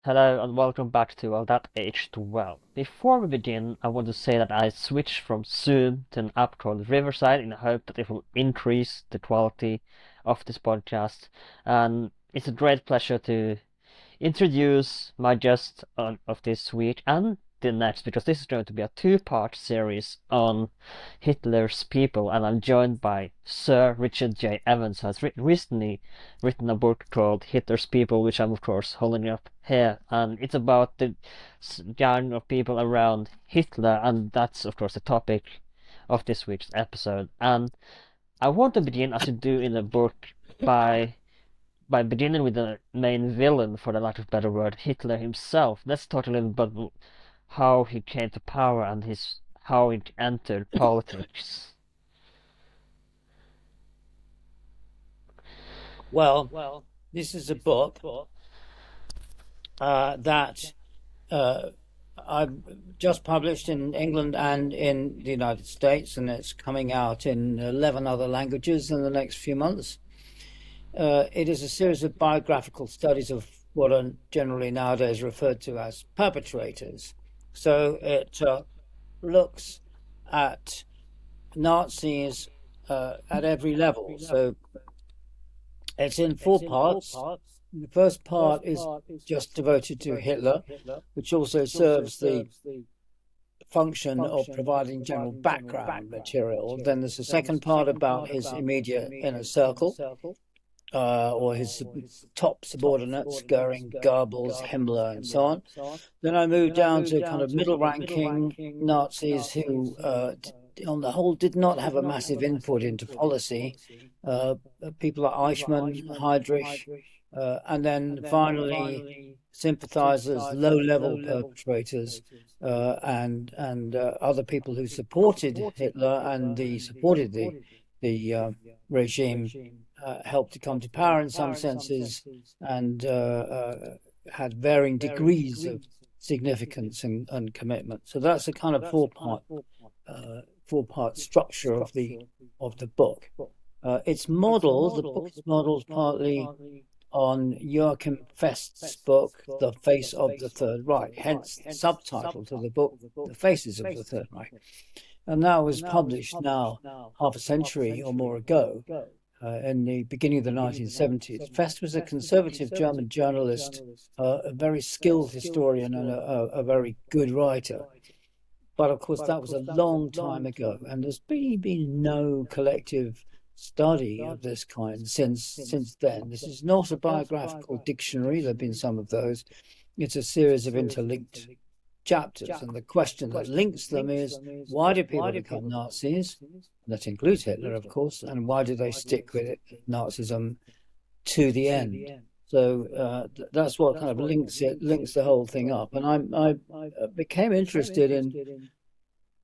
Hello and welcome back to That Aged Well. Before we begin, I want to say that I switched from Zoom to an app called Riverside in the hope that it will increase the quality of this podcast. And it's a great pleasure to introduce my guest of this week and the next, because this is going to be a two-part series on Hitler's people, and I'm joined by Sir Richard J. Evans, who has recently written a book called Hitler's People, which I'm of course holding up here, and it's about the gang of people around Hitler, and that's of course the topic of this week's episode. And I want to begin, as you do in the book, by beginning with the main villain, for the lack of a better word, Hitler himself. Let's talk a little about how he came to power and his how he entered politics. Well, this is a book that I've just published in England and in the United States, and it's coming out in 11 other languages in the next few months. It is a series of biographical studies of what are generally nowadays referred to as perpetrators. So it looks at Nazis at every level. So it's in four parts. The first part is just devoted to Hitler, which also serves the function of providing general background material. Then there's a second part about his immediate inner circle, or his top subordinates, Göring, Goebels, Himmler, and so on. Then I moved down to kind of middle ranking Nazis who, on the whole, did not have a massive input into policy. People like Eichmann, Heydrich, and then finally sympathizers, low-level perpetrators, and other people who supported Hitler and supported the regime, helped to come to power in some senses, and had varying degrees of significance and commitment. So that's a kind of four-part structure of the book. The book is modeled partly on Joachim Fest's book, The Face of the Third Reich, hence the subtitle to the book, The Faces of the Third Reich. And that was published now half a century or more ago, in the beginning of the 1970s. Fest was a conservative German journalist, a very skilled historian, and a very good writer. But of course, that was a long time ago, and there's been no collective study of this kind since then. This is not a biographical dictionary. There have been some of those. It's a series of interlinked chapters, and the question that links them is, why did people become Nazis? That includes Hitler, of course, and why do they stick with it, Nazism, to the end? So that's what kind of links the whole thing up. And I became interested in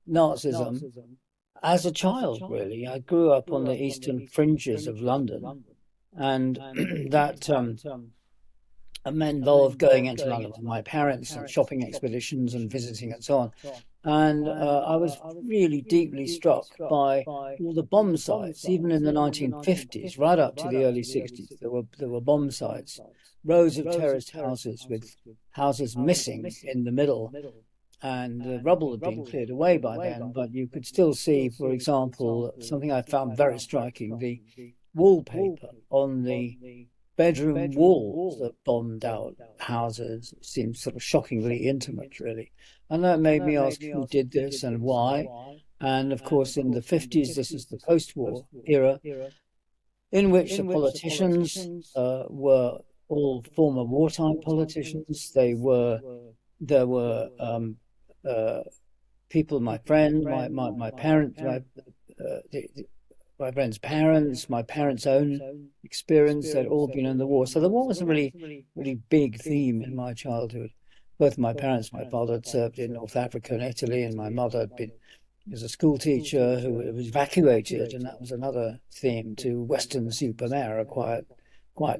Nazism as a child, really. I grew up on the eastern fringes of London, and that involved going into London with my parents and shopping expeditions and visiting and so on. And I was really deeply struck by all the bomb sites, even in the 1950s, right up to the early 60s. There were bomb sites, rows of terraced houses with houses missing in the middle, and the rubble had been cleared away by then. But you could still see, for example, something I found very striking: the wallpaper on the bedroom walls that bombed out houses. Seemed sort of shockingly intimate, really. And that made me ask who did this and why. And of course, in the 50s, this is the post-war era, in which the politicians were all former wartime politicians. There were people, my friend, my parents, my friend's parents, my parents' own experience. They'd all been in the war. So the war was a really big theme in my childhood. Both my parents, my father had served in North Africa and Italy, and my mother had been as a school teacher who was evacuated, and that was another theme, to Weston-super-Mare, a quiet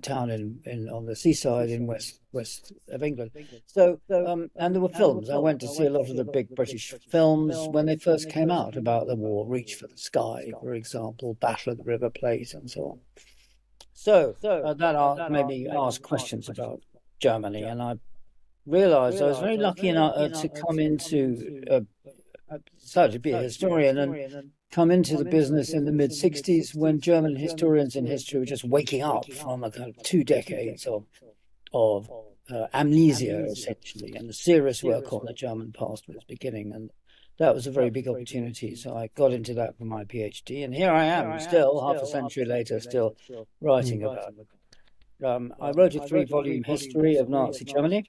town in on the seaside in west of England. So and there were films. I went to see a lot of the big British films when they first came out about the war. Reach for the Sky, for example, Battle of the River Plate, and so on. So that made me ask questions about Germany, and I realized I was very lucky enough to come into, decided to be a historian and come into the business in the mid 60s when German historians in history were just waking up from a kind of 2 decades of amnesia, essentially, and the serious work on the German past was beginning. And that was a very big opportunity. So I got into that for my PhD. And here I am, still half a century later, still writing Mm. about it. I wrote a three-volume history of Nazi Germany.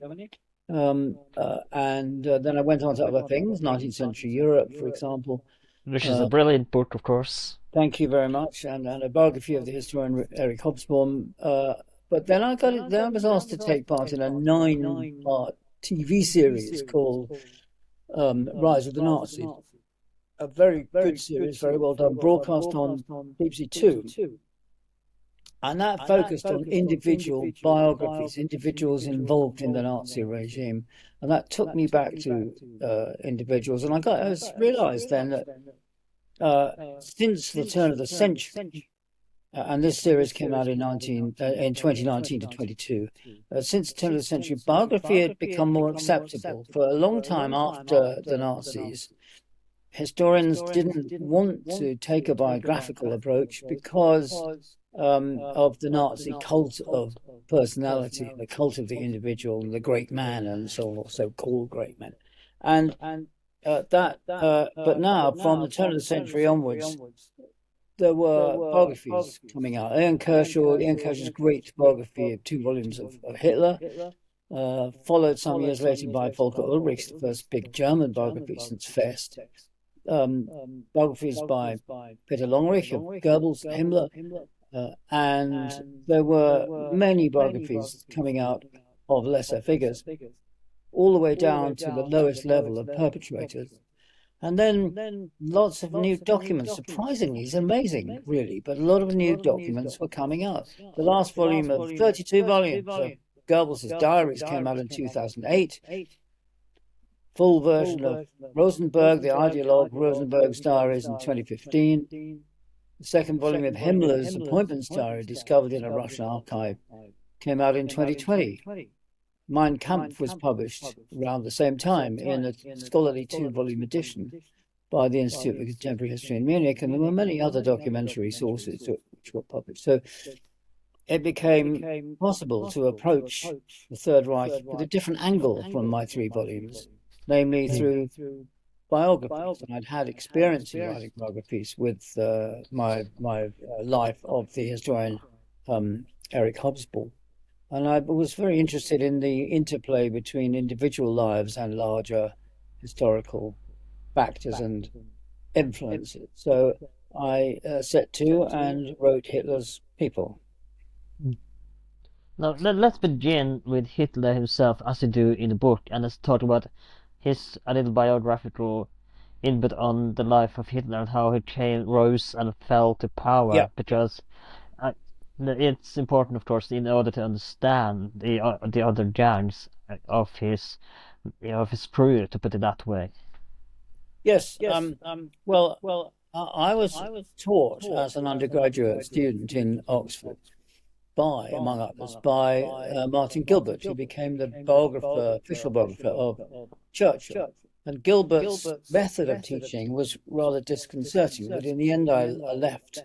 And then I went on to other things, 19th century Europe, for example. Which is a Uh, brilliant book, of course. Thank you very much, and a biography of the historian Eric Hobsbawm. But then I got it. Then I was asked to take part in a nine-part TV series called "Rise of the Nazis." A very good series, very well done, broadcast on BBC Two, and that focused on individual biographies, individuals involved in the Nazi regime, and that took me back to individuals. And I realised then that since the turn of the century, and this series came out in 2019 to 22. Since the turn of the century, biography had become more acceptable. For a long time after the Nazis, historians didn't want to take a biographical approach because of the Nazi cult of personality, the cult of the individual, and the great man, and so-called great men. And but now, from the turn of the century onwards, there were biographies coming out. Ian Kershaw's great biography of 2 volumes of Hitler, followed some years later by Volker Ulrich's, the first big German biography since Fest. Biographies by Peter Longerich of Goebbels, Himmler, and there were many biographies coming out of lesser figures, all the way down to the lowest level of perpetrators. And then lots of new documents. Surprisingly, it's amazing, really, but a lot of new documents were coming out. The last volume of 32 volumes of Goebbels' diaries came out in 2008. Full version of Rosenberg, the ideologue Rosenberg's diaries in 2015. The second volume of Himmler's appointments diary, discovered in a Russian archive, came out in 2020. Mein Kampf was published around the same time in a scholarly 2-volume edition by the Institute of Contemporary History in Munich, and there were many other documentary sources which were published. So it became possible to approach the Third Reich with a different angle from my 3 volumes, namely through biographies. And I'd had experience in writing biographies with my life of the historian Eric Hobsbawm. And I was very interested in the interplay between individual lives and larger historical factors and influences. So I set to and wrote Hitler's People. Now let's begin with Hitler himself, as you do in the book, and let's talk about his a little biographical input on the life of Hitler and how he rose and fell to power. Yeah. Because it's important, of course, in order to understand the other gangs of his crew, to put it that way. Yes. Well, I was taught as an undergraduate student in Oxford by, among others, by Martin Gilbert, who became the official biographer of Churchill. And Gilbert's method of teaching was rather disconcerting, but in the end I left.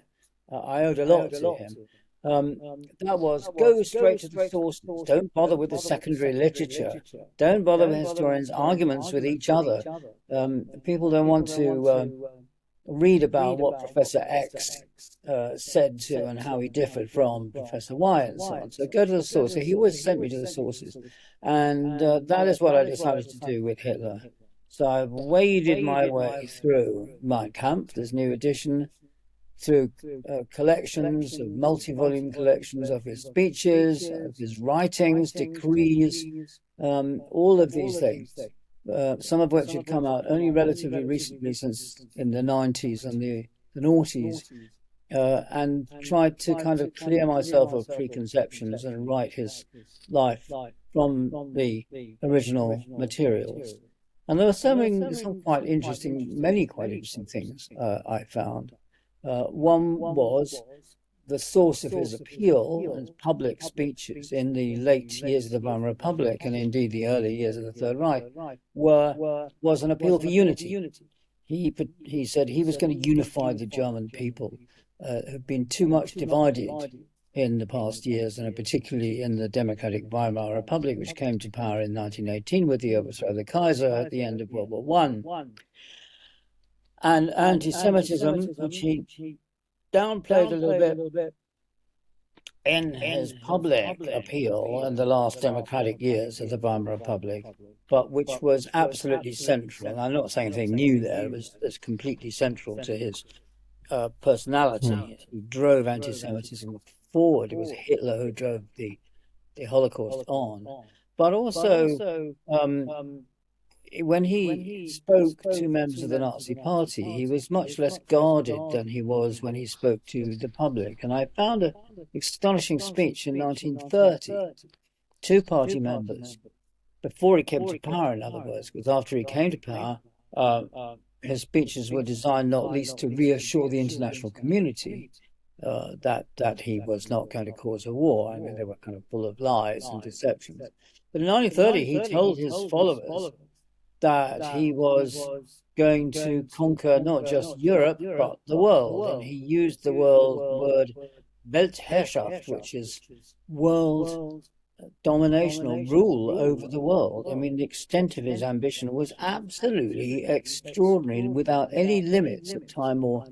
I owed a lot to him. That was, go straight to the sources. Don't bother with the secondary literature. Don't bother with historians' arguments with each other. People don't want to read about what Professor X said to and how he differed from Professor Y and so on. So go to the source. So he always sent me to the sources. And that is what I decided to do with Hitler. So I've waded my way through Mein Kampf, this new edition, through collections of multi-volume collections of his speeches, of his writings, decrees, all of these things, some of which had come out only relatively recently, since in the 90s and the noughties, and tried to kind of clear myself of preconceptions and write his life from the original materials. And there were many quite interesting things I found. One was the source of his appeal and public speeches in the late years of the Weimar Republic, and indeed the early years of the Third Reich, was an appeal for unity. He said he was going to unify the German people, who've been too much divided in the past years, and particularly in the democratic Weimar Republic, which came to power in 1918 with the overthrow of the Kaiser at the end of World War One. And anti-Semitism, which he downplayed a little bit in his public appeal in the last democratic years of the Weimar Republic, but which was absolutely central. And I'm not saying anything new there, it was completely central to his personality. He drove anti-Semitism forward. It was Hitler who drove the Holocaust on. But also, when he spoke to members of the Nazi Party, he was much less guarded than he was when he spoke to the public. And I found an astonishing speech in 1930, two party members, before he came to power, in other words, because after he came to power, his speeches were designed not least to reassure the international community that he was not going to cause a war. I mean, they were kind of full of lies and deceptions. But in 1930, he told his followers that he was going to conquer not just Europe, but the world. And he used the word Weltherrschaft, which is world domination or rule over the world. I mean, the extent of his ambition was absolutely extraordinary, without any limits of time or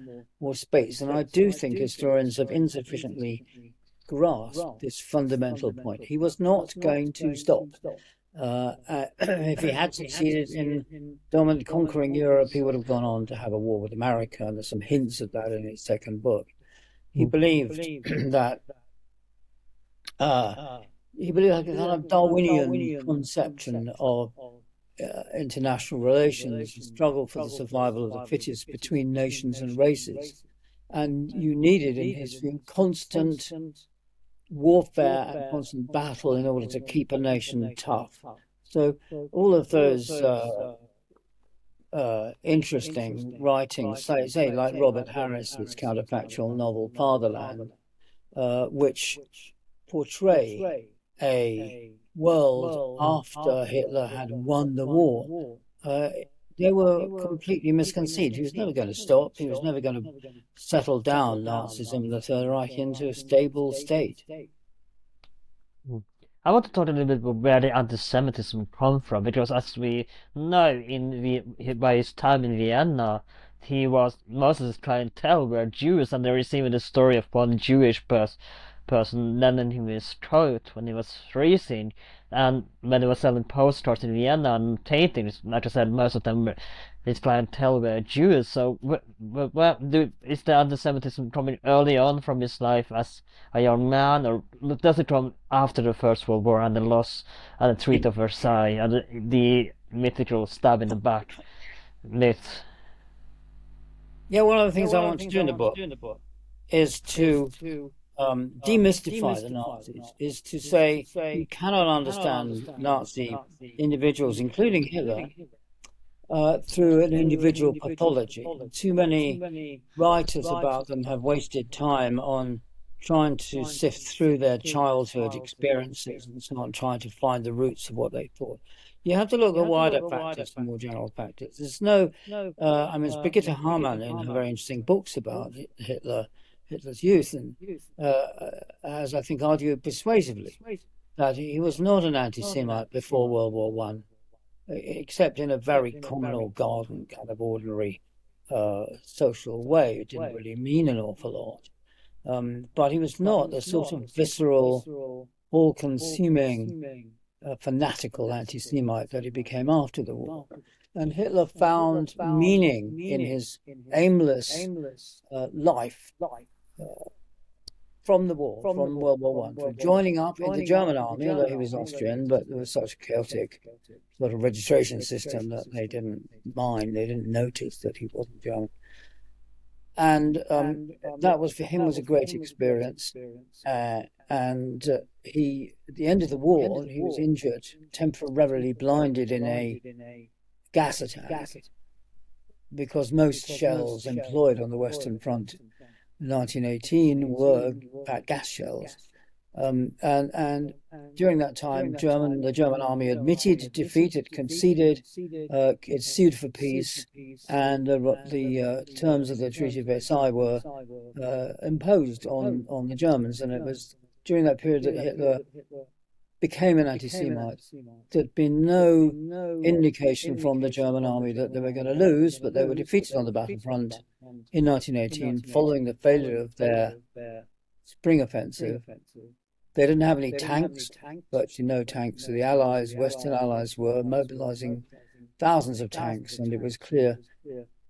space. And I do think historians have insufficiently grasped this fundamental point. He was not going to stop. If he had succeeded in conquering Europe, he would have gone on to have a war with America, and there's some hints of that in his second book. He believed that he believed a kind of Darwinian conception of international relations, struggle for the survival of the fittest between nations and races. And you needed, in his view, constant warfare and constant battle in order to keep a nation tough. So all of those interesting writings, say like Robert Harris's counterfactual novel Fatherland, which portray a world after Hitler had won the war, they were completely misconceived. He was never going to stop. He was never going to settle down Nazism and the Third Reich into a stable state. I want to talk a little bit about where the anti-Semitism come from, because as we know, by his time in Vienna, most of his clientele were Jews, and there is even the story of one Jewish person landing him in his throat when he was freezing, and when he was selling postcards in Vienna and tainting, like I said, most of them his clientele were Jews. So is the anti-Semitism coming early on from his life as a young man, or does it come after the First World War and the loss and the Treaty of Versailles and the mythical stab in the back myth? Yeah, one of the things I want to do in the book is to demystify the Nazis, is to say you cannot understand Nazi individuals, including Hitler, through an individual pathology. Too many writers about them have wasted time on trying to sift through their childhood experiences and so on, trying to find the roots of what they thought. You have to look at wider factors and more general factors. There's no, I mean, it's Brigitte Hamann in her very interesting books about Hitler's youth, and as I think argued persuasively, that he was not an anti-Semite before World War One, except in a very communal garden kind of ordinary social way. It didn't really mean an awful lot. But he was not the sort of visceral, all-consuming, fanatical anti-Semite that he became after the war. And Hitler found meaning in his aimless life from the war, from World War One, from joining up in the German army, although he was Austrian, but there was such a chaotic sort of registration system that they didn't mind, they didn't notice that he wasn't German. And that was, for him, was a great experience. And he, at the end of the war, he was injured, temporarily blinded in a gas attack, because most shells employed on the Western Front 1918 were, in fact, gas shells. And during that time, the German army admitted defeat, it conceded, it sued for peace, and the terms of the Treaty of Versailles were imposed on the Germans. And it was during that period that Hitler became an anti-Semite. There'd been no indication from the German army that they were going to lose, but they were defeated on the battlefront in 1918 following the failure of their spring offensive. They didn't have any tanks, virtually no tanks. So the Allies, Western Allies, were mobilizing thousands of tanks, and it was clear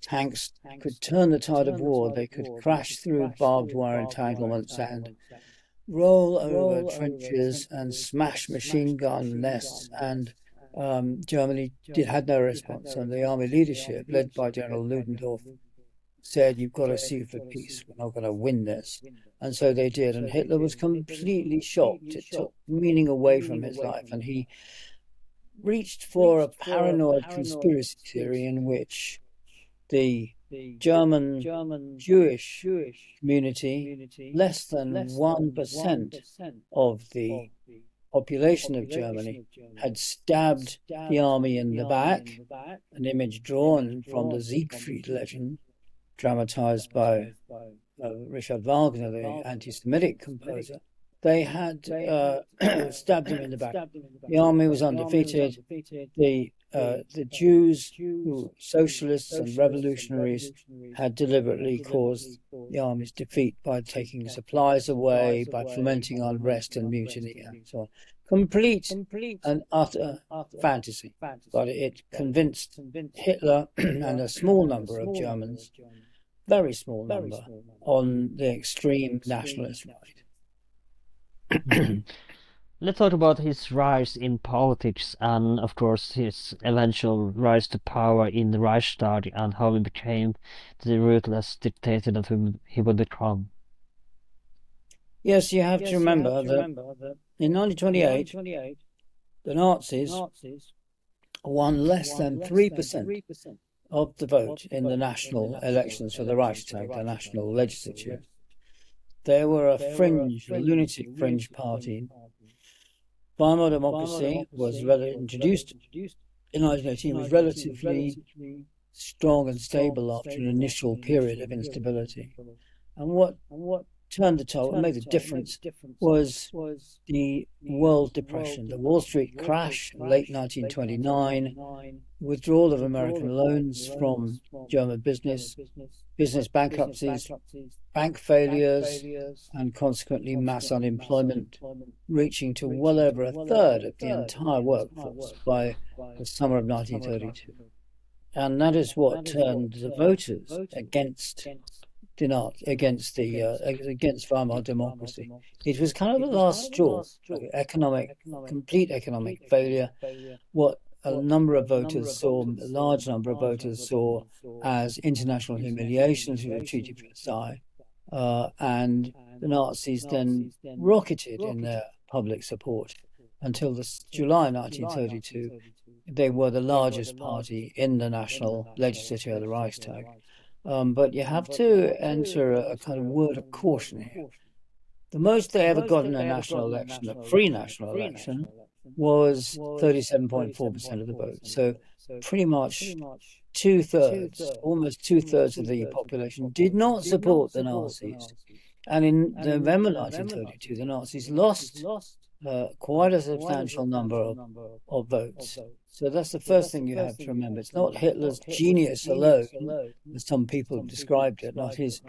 tanks could turn the tide of war. They could crash through barbed wire entanglements and roll over trenches and smash machine gun nests. And Germany had no response. And the army leadership, led by General Ludendorff, said, "You've got to sue for peace. We're not going to win this." And so they did. And Hitler was completely shocked. It took meaning away from his life. And he reached for a paranoid conspiracy theory in which the German Jewish community, less than 1% of the population of Germany, had stabbed the army in the back, an image drawn from the Siegfried legend, dramatized by Richard Wagner, the anti-Semitic composer. They had stabbed him in the back. The army was undefeated. The Jews, who socialists and revolutionaries, had deliberately caused the army's defeat by taking supplies away, by fomenting unrest and mutiny, and so on. Complete and utter fantasy. But it convinced Hitler and a small number of Germans, very small number, on the extreme nationalist right. Let's talk about his rise in politics and, of course, his eventual rise to power in the Reichstag and how he became the ruthless dictator that he would become. Yes, you have to remember that in 1928, the Nazis won less than 3% of the vote in the national elections for the Reichstag, the national legislature. They were a lunatic fringe party. Weimar democracy was introduced in 1918, was relatively strong and stable after an initial period of instability. And what turned the tide, what made the difference, was the world depression, the Wall Street crash, late 1929, withdrawal of American loans from German business bankruptcies, bank failures, and consequently mass unemployment, reaching to well over a third of the entire workforce by the summer of 1932. And that is what turned the voters against Weimar democracy. It was kind of the last straw, complete economic failure. What a large number of voters saw as international humiliation through the Treaty of Versailles, and the Nazis then rocketed in their public support until July 1932. They were the largest party in the national legislature, the Reichstag. But you have to enter a kind of word of caution here. The most they ever got in a national election, a free national election, was 37.4% of the vote. So pretty much almost two-thirds of the population did not support the Nazis. And in November 1932, the Nazis lost quite a substantial number of votes. So that's the first thing you have to remember. It's not Hitler's genius alone, as some people described it, not his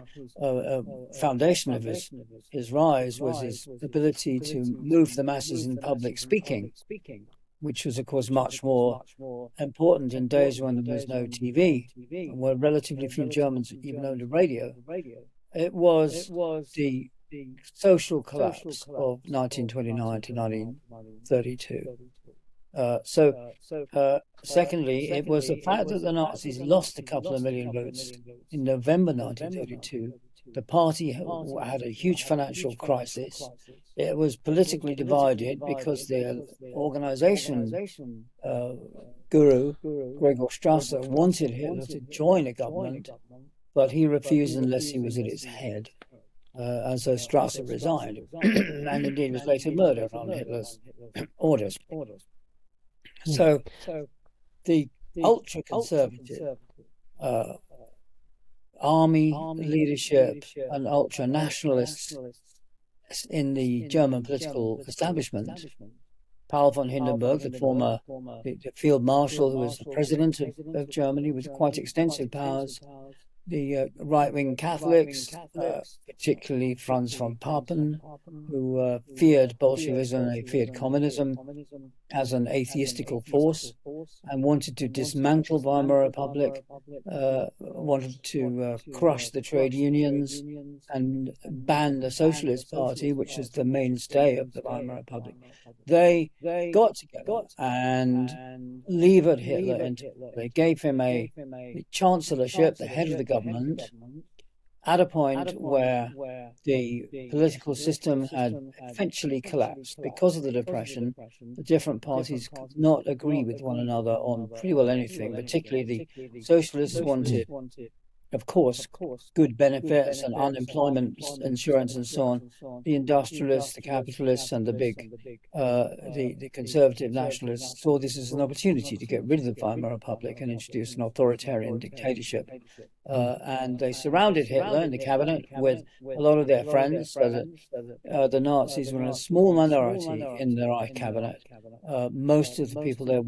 foundation of his rise was his ability to move the masses in public speaking, which was, of course, much more important in days when there was no TV and where relatively few Germans even owned a radio. It was the social collapse of 1929 to 1932. Secondly, it was the fact that the Nazis lost a couple of million votes in November 1932. The party had a huge financial crisis. It was politically divided because the organization guru, Gregor Strasser, wanted Hitler to join a government, but he refused unless he was at its head. and so Strasser resigned, and indeed was later murdered on Hitler's orders. Hmm. So the ultra conservative uh, army leadership and ultra nationalists in the German political establishment, Paul von Hindenburg, the field marshal who was the president of Germany with quite extensive powers, the right-wing Catholics, particularly Franz von Papen, who feared Bolshevism, they feared communism as an atheistical force and wanted to dismantle Weimar Republic, wanted to crush the trade unions and ban the Socialist Party, which is the mainstay of the Weimar Republic. They got together and levered Hitler into. They gave him the chancellorship, the head of the government, at a point where the political system had eventually collapsed because of the Depression. The different parties could not agree with one another on pretty well anything, particularly the socialists wanted, of course, good benefits and unemployment insurance and so on. The industrialists, the capitalists, and the conservative nationalists saw this as an opportunity to get rid of the Weimar Republic and introduce an authoritarian dictatorship. And they surrounded Hitler in the cabinet with a lot of their friends, so that the Nazis were in a small minority in the Reich cabinet. Most of the people there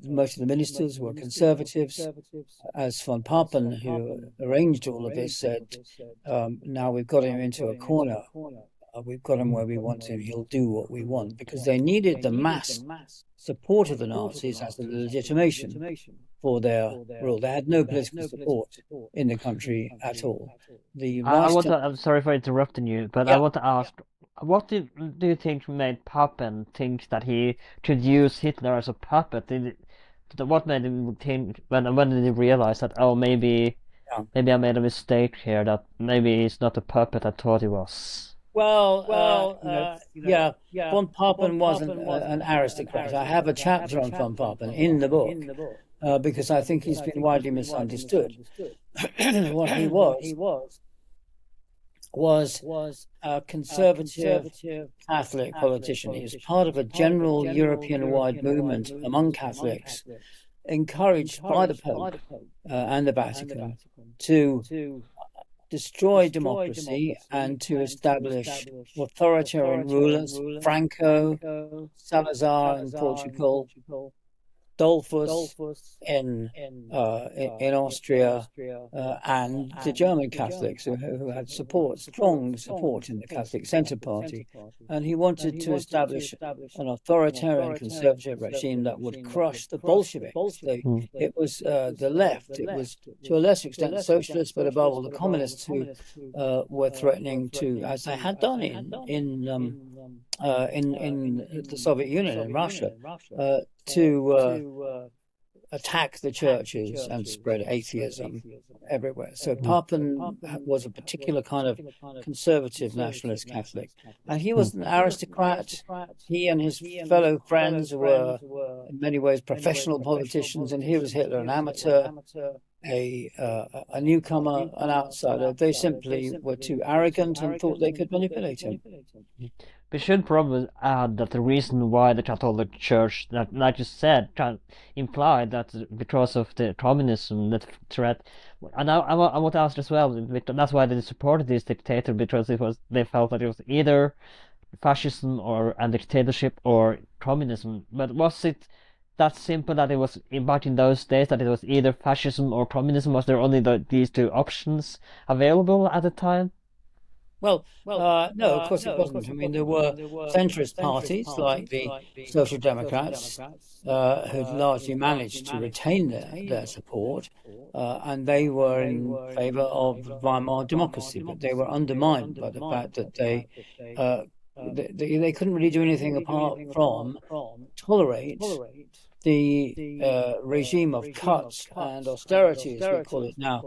most of the ministers were conservatives. As von Papen, who arranged all of this, said, now we've got him into a corner. We've got him where we want him. He'll do what we want, because they needed the mass support of the Nazis as a legitimation for their rule. They had no political support in the country at all. The Reichstag. I'm sorry for interrupting you, but I Yeah. want to ask, do you think made Papen think that he could use Hitler as a puppet? What made him think, when did he realize that, oh, maybe I made a mistake here, that maybe he's not a puppet I thought he was? Well, yeah, von Papen wasn't an aristocrat. I have a chapter on von Papen in the book because I think he's been widely misunderstood. What he was a conservative Catholic politician. He was part of a general European-wide movement among Catholics, encouraged by the Pope and the Vatican to destroy democracy and to establish authoritarian rulers. Franco, Salazar in Portugal, Dollfuss in Austria, and the German Catholics who had strong support in the Catholic Centre Party. And he wanted to establish an authoritarian conservative regime that would crush the Bolsheviks. It was the left. It was, to a lesser extent, the socialists, but above all the communists who were threatening to, as they had done in the Soviet Union and Russia, to attack the churches and spread atheism everywhere. So Papen was a particular kind of conservative nationalist Catholic, and he was an aristocrat. He and his fellow friends were in many ways professional politicians, and here was Hitler, an amateur, a newcomer, an outsider. They simply were too arrogant and thought they could manipulate him. We should probably add that the reason why the Catholic Church, that, like you said, implied that because of the communism, that threat, and I want to ask as well, that's why they supported this dictator, because they felt that it was either fascism and dictatorship or communism. But was it that simple, that it was back in those days, that it was either fascism or communism? Was there only these two options available at the time? Well, no, of course it wasn't. I mean, there were centrist parties like the Social Democrats, who'd largely managed to retain their support, and they were in favor of Weimar democracy, but they were undermined by the fact that they couldn't really do anything apart from tolerate the regime of cuts and austerity, as we call it now,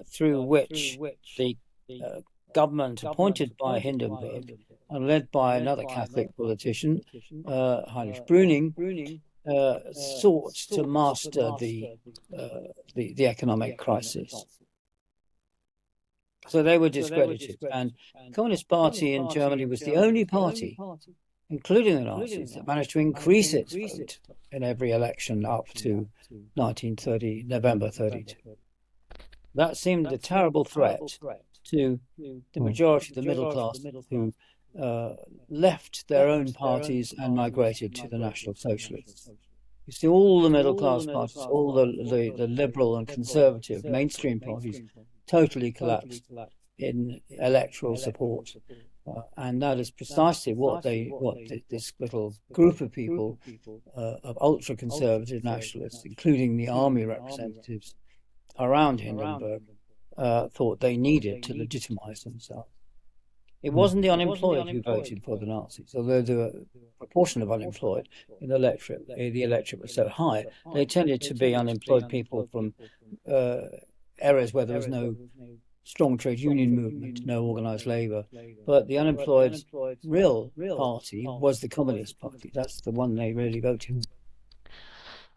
through which the government appointed by Hindenburg and led by another Catholic politician, Heinrich Brüning, sought to master the economic crisis. So they were discredited. And the Communist Party in Germany was the only party, including the Nazis, that managed to increase its vote in every election up to 1930, November 32. That seemed a terrible threat to the Mm. majority of the middle class who left their own parties and migrated to the National Socialists. You see, all the middle class parties, all the liberal and conservative mainstream parties totally collapsed in electoral support. And that is precisely what this little group of people, of ultra conservative nationalists, including the army representatives around Hindenburg, thought they needed to legitimize themselves. It Mm. wasn't the unemployed who voted for the Nazis, although the proportion of unemployed in the electorate was so high, they tended to be unemployed people from uh, areas where there was no strong trade union movement, no organized labor. But the unemployed real party was the Communist Party. That's the one they really voted.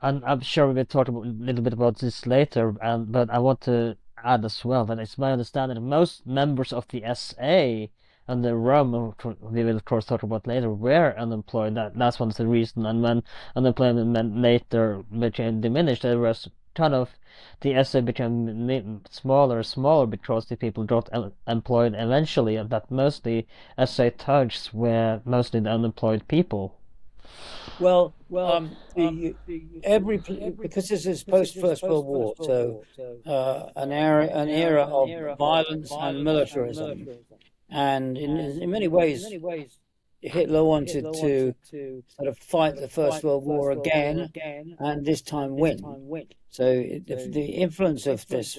And I'm sure we'll talk a little bit about this later, but I want to add as well that it's my understanding that most members of the SA and the Rome, we will of course talk about later, were unemployed. That's one of the reasons. And when unemployment later became diminished, there was kind of the SA became smaller and smaller because the people got employed eventually, and that mostly SA thugs were mostly the unemployed people. Well, the every because this is post First World War, so an era of violence and militarism, and in many ways, Hitler wanted to sort of fight the First World War again, and this time win. So the influence of this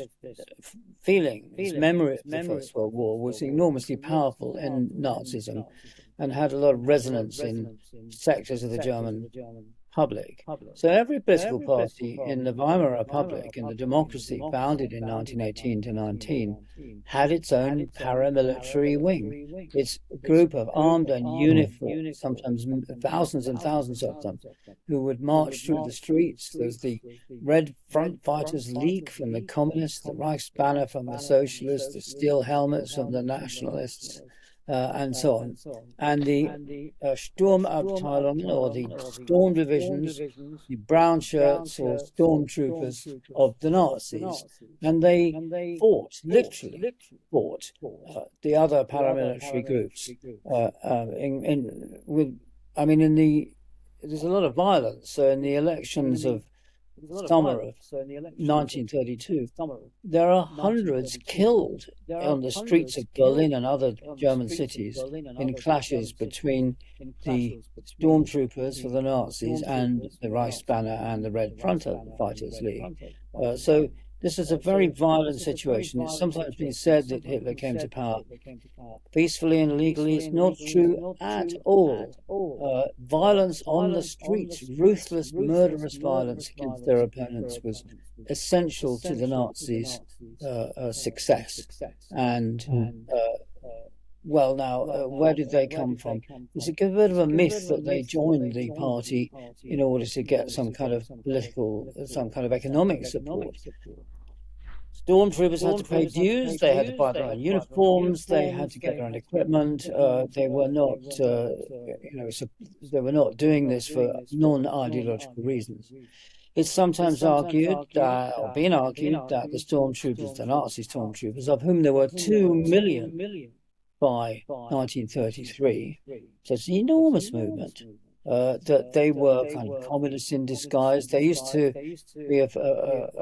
feeling, this memory of the First World War, was enormously powerful in Nazism, and had a lot of resonance in sectors of the German public. So every political party in the Weimar Republic, in the democracy founded in 1918 to 19, had its own paramilitary wing. It's a group of armed and uniformed, sometimes thousands and thousands of them, who would march through the streets. There's the Red Front Fighters League from the communists, the Reichsbanner from the socialists, the steel helmets from the nationalists, and so on. And the Sturmabteilungen, or the storm divisions, the brown shirts or stormtroopers of the Nazis. And they fought, literally fought, the other paramilitary groups. There's a lot of violence. So in the elections of summer of 1932, there are hundreds killed on the streets of Berlin and other German cities in clashes between the stormtroopers for the Nazis and the Reichsbanner and the Red Front Fighters League. So this is a very violent situation. It's sometimes been said that Hitler came to power peacefully and legally. It's not true at all. Violence on the streets, ruthless, murderous violence against their opponents was essential to the Nazis' success. And where did they come from? It's a bit of a myth that they joined the party in order to get some kind of economic support. Stormtroopers had to pay dues. They had to buy their own uniforms. They had to get their own equipment. They were not, they were not doing this for non-ideological reasons. It's sometimes argued or been argued that the stormtroopers, the Nazi stormtroopers, of whom there were 2 million by 1933, so it's an enormous movement. That they were kind of communists in disguise. There used to be a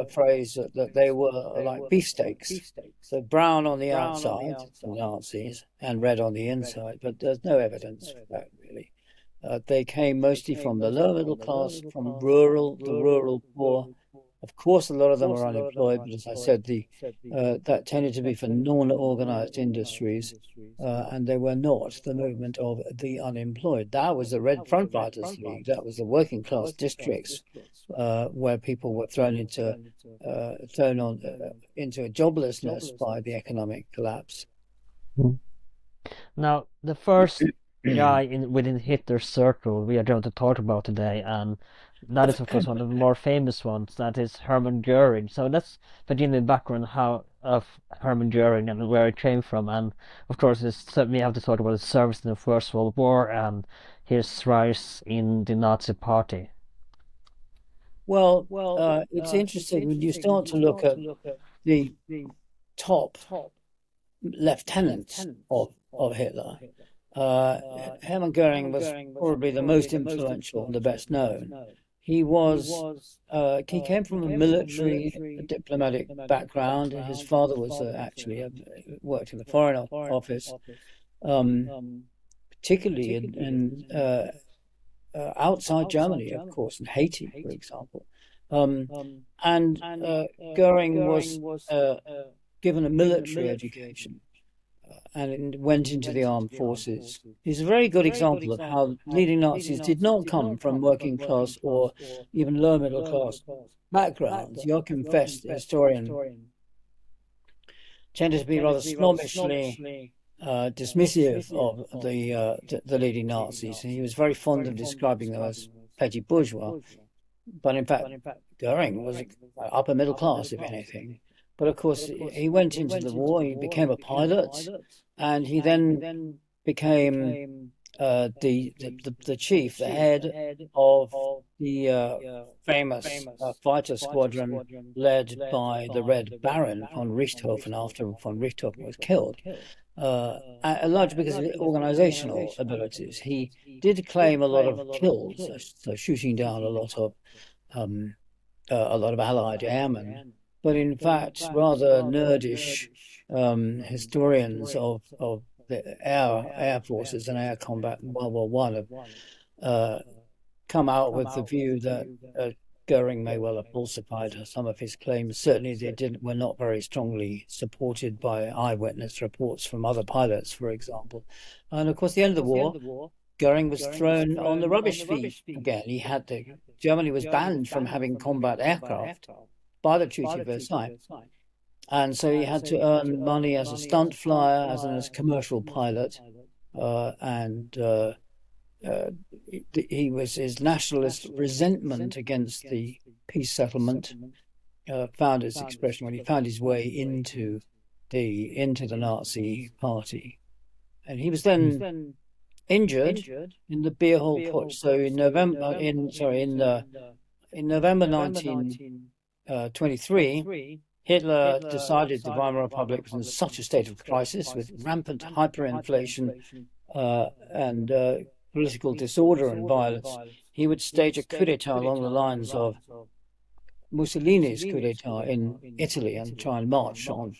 phrase that they were like beefsteaks, so brown on the outside, the Nazis, and red on the inside, but there's no evidence for that, really. They came mostly from the lower middle class, from the rural poor. Of course, a lot of them were unemployed, but as I said, that tended to be for non-organized industries, and they were not the movement of the unemployed. That was the Red Front Fighters League. That was the working class districts where people were thrown into joblessness by the economic collapse. Now, the first guy within Hitler's circle we are going to talk about today, and that is of course one of the more famous ones. That is Herman Göring. So let's begin with background how of Herman Göring and where it came from, and of course we have to talk about his service in the First World War and his rise in the Nazi Party. Well, it's interesting when you start to look at the top lieutenants of Hitler. Uh, Hermann Goering was probably the most influential and the best known. He was he came from a military diplomatic background. His father was actually worked in the Foreign Office, um, particularly in outside Germany, of course, in Haiti, for example. Um, and Goering was given a military education and went into the armed forces. He's a very good example of how leading Nazis did not come from working class or even lower middle class backgrounds. Joachim Fest, the historian, tended to be rather snobbishly dismissive of the leading Nazis. He was very fond of describing them as petty bourgeois, but in fact, Goering was upper middle class, if anything. But of course, he went into the war. He became a pilot, and he then became the chief, the head of the famous fighter squadron led by the Red Baron von Richthofen after von Richthofen was killed. Largely because of organizational abilities. He did claim a lot of kills, so shooting down um, a lot of Allied airmen, but in fact, rather nerdish historians of the air forces and air combat in World War One have uh, come out with the view that Goering may well have falsified some of his claims. Certainly, they didn't were not very strongly supported by eyewitness reports from other pilots, for example. And of course, the end of the war, Goering was thrown on the rubbish heap again. Germany was banned from having combat aircraft by the Treaty of Versailles. And so he had to earn money as a stunt flyer, as a commercial pilot, and his nationalist resentment against the peace settlement found its expression when he found his way into the Nazi party, and he was then injured in the beer hall putsch. So in November 1923, Hitler decided the Weimar Republic was in such a state of crisis with rampant hyperinflation and political disorder and violence, he would stage a coup d'etat along the lines of Mussolini's coup d'etat in Italy and try and march on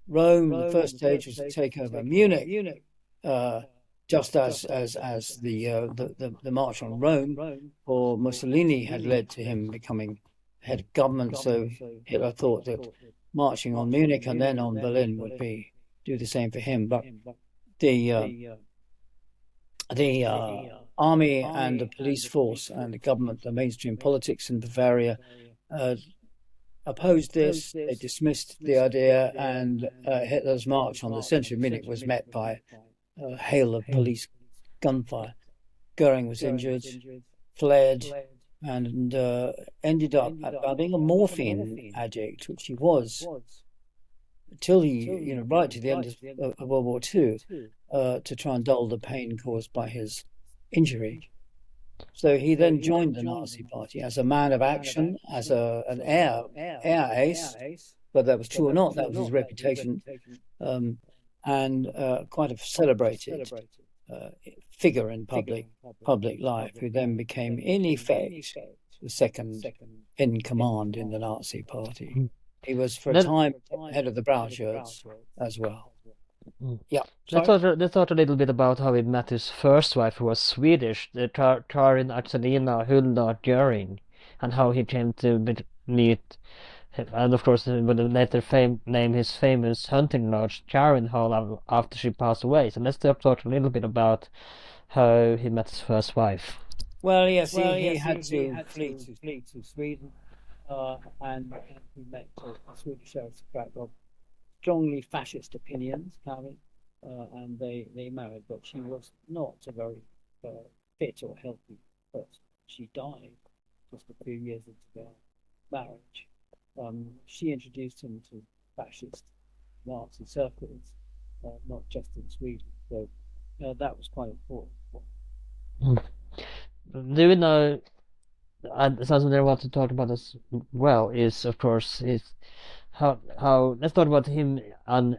Rome. The first stage was to take over Munich, uh, just as the march on Rome for Mussolini had led to him becoming head of government. So Hitler thought that marching on Munich and then on Berlin would do the same for him. But the uh, the army and the police force and the government, the mainstream politics in Bavaria, uh, opposed this. They dismissed the idea, and Hitler's march on the center of Munich was met by a hail of police gunfire. Goering was injured, fled, and ended up being a morphine addict, which he was until right to the end of World War II, to try and dull the pain caused by his injury. So he then joined the Nazi Party as a man of action, as an air ace, whether that was true or not, that was his reputation, and quite a celebrated uh, figure in public life, who then became, in effect, the second in command in the Nazi Party. He was, for a Then time, head of the brown shirts as well. mm. Yeah, let's sorry. talk, let's talk a little bit about how he met his first wife, who was Swedish, the Karin Axelina Hulda Göring, and how he came to meet, and of course, would later name his famous hunting lodge Charing Hall after she passed away. So let's talk a little bit about how he met his first wife. Well, yes, he had to flee to Sweden, and he met a Swedish aristocrat of strongly fascist opinions, Karin, and they married, but she was not a very fit or healthy person. She died just a few years into their marriage. She introduced him to fascist Nazi circles, not just in Sweden. So that was quite important. Do you know, and something I want to talk about as well is, of course, is how let's talk about him and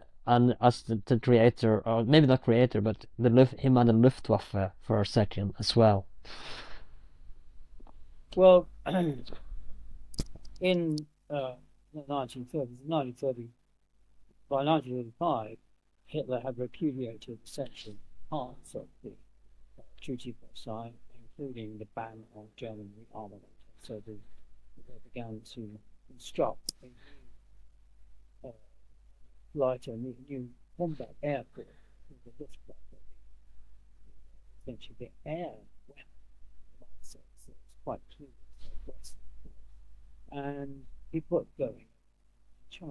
as the creator, or maybe not creator, but him and the Luftwaffe for a second as well. Well, in the 1930s, 1930, by 1935, Hitler had repudiated essential parts of the Treaty of Versailles, including the ban on German rearmament. So they began to construct a new lighter, new combat aircraft with the Luftwaffe, essentially the air weapon. So it's quite clear. And he put Göring in charge.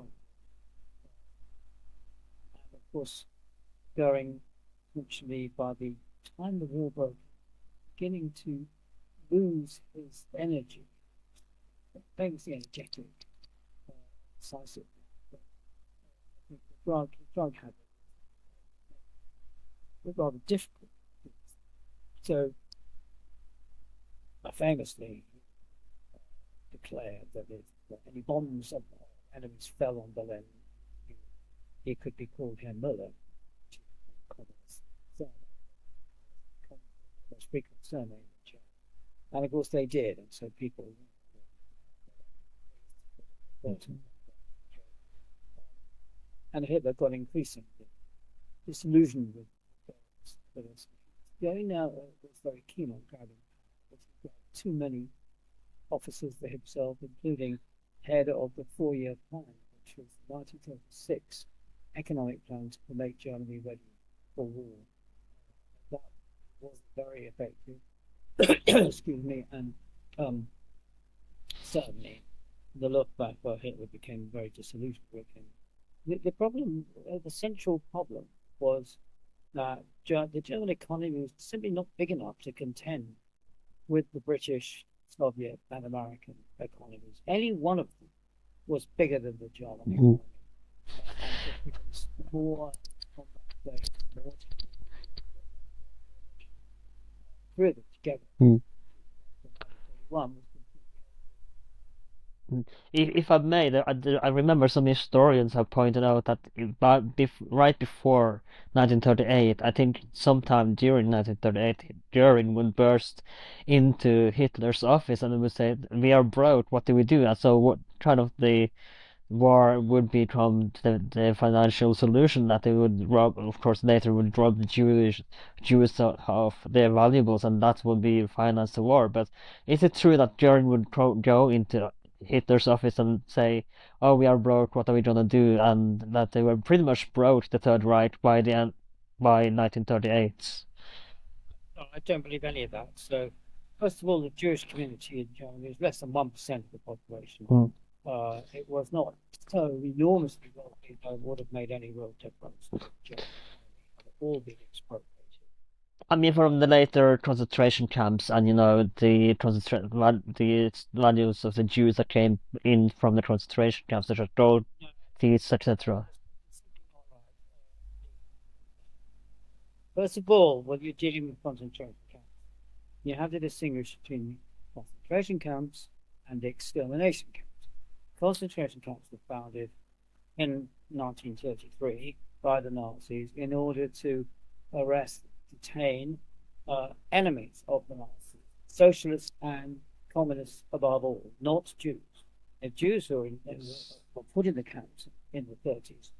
And of course, Göring, actually, by the time the war broke, beginning to lose his energy, famously energetic, decisive. But the drug habit was rather difficult. So, famously declared that if any bombs of enemies fell on Berlin, he could be called Herr Müller, most frequent surname in German. And of course they did, and so people and Hitler got increasingly disillusioned with Goebbels. Göring now was very keen on grabbing power. He got too many officers for himself, including head of the 4-year plan, which was the 1936 economic plan to make Germany ready for war. That was very effective. Excuse me, and certainly the look back where Hitler became very disillusioned with him. The problem, the central problem, was that the German economy was simply not big enough to contend with the British, Soviet, and American economies. Any one of them was bigger than the German economy. And it was more combat, more three of them together. One was If I may, I remember some historians have pointed out that right before 1938, I think sometime during 1938, Göring would burst into Hitler's office and would say, "We are broke. What do we do?" And so, what kind of the war would become the financial solution that they would rob, of course, later would rob the Jews of their valuables, and that would be finance the war. But is it true that Göring would go into Hitler's office and say, "Oh, we are broke. What are we gonna do?" And that they were pretty much broke, the Third Reich, by the end, by 1938. No, I don't believe any of that. So, first of all, the Jewish community in Germany is less than 1% of the population. It was not so enormously wealthy that it would have made any real difference. All been expropriated. I mean, from the later concentration camps, and the values of the Jews that came in from the concentration camps, such as gold, thieves, etc. First of all, when you're dealing with concentration camps, you have to distinguish between concentration camps and extermination camps. Concentration camps were founded in 1933 by the Nazis in order to arrest, detain enemies of the Nazis, socialists and communists above all, not Jews. If Jews were put in the camps in the 30s,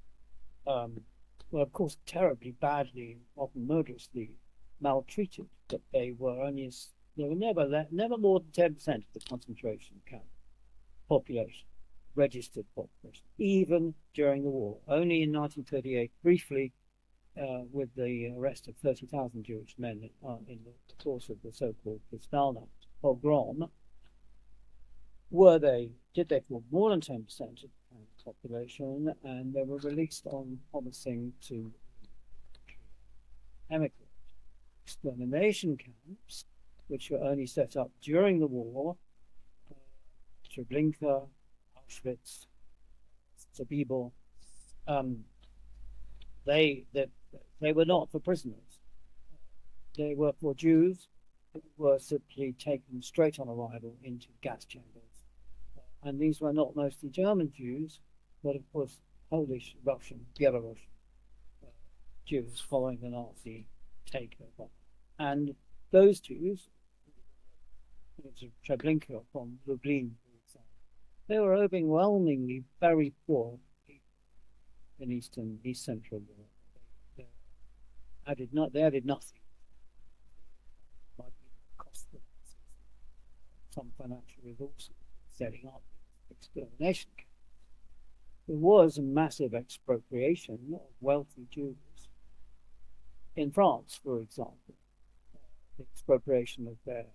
were of course terribly, badly, often murderously maltreated, but they were never more than 10% of the concentration camp population, registered population, even during the war. Only in 1938, briefly, with the arrest of 30,000 Jewish men in the course of the so-called Kristallnacht pogrom, did they form more than 10% of the population, and they were released on promising to emigrate. Extermination camps, which were only set up during the war, Treblinka, Auschwitz, Sobibor, That they were not for prisoners. They were for Jews who were simply taken straight on arrival into gas chambers. And these were not mostly German Jews, but of course Polish, Russian, Belarusian uh, Jews following the Nazi takeover. And those Jews, Treblinka from Lublin, for example, they were overwhelmingly very poor in East Central Europe. They added nothing. Might even cost them some financial resources setting up extermination camps. There was a massive expropriation of wealthy Jews in France, for example, the expropriation of their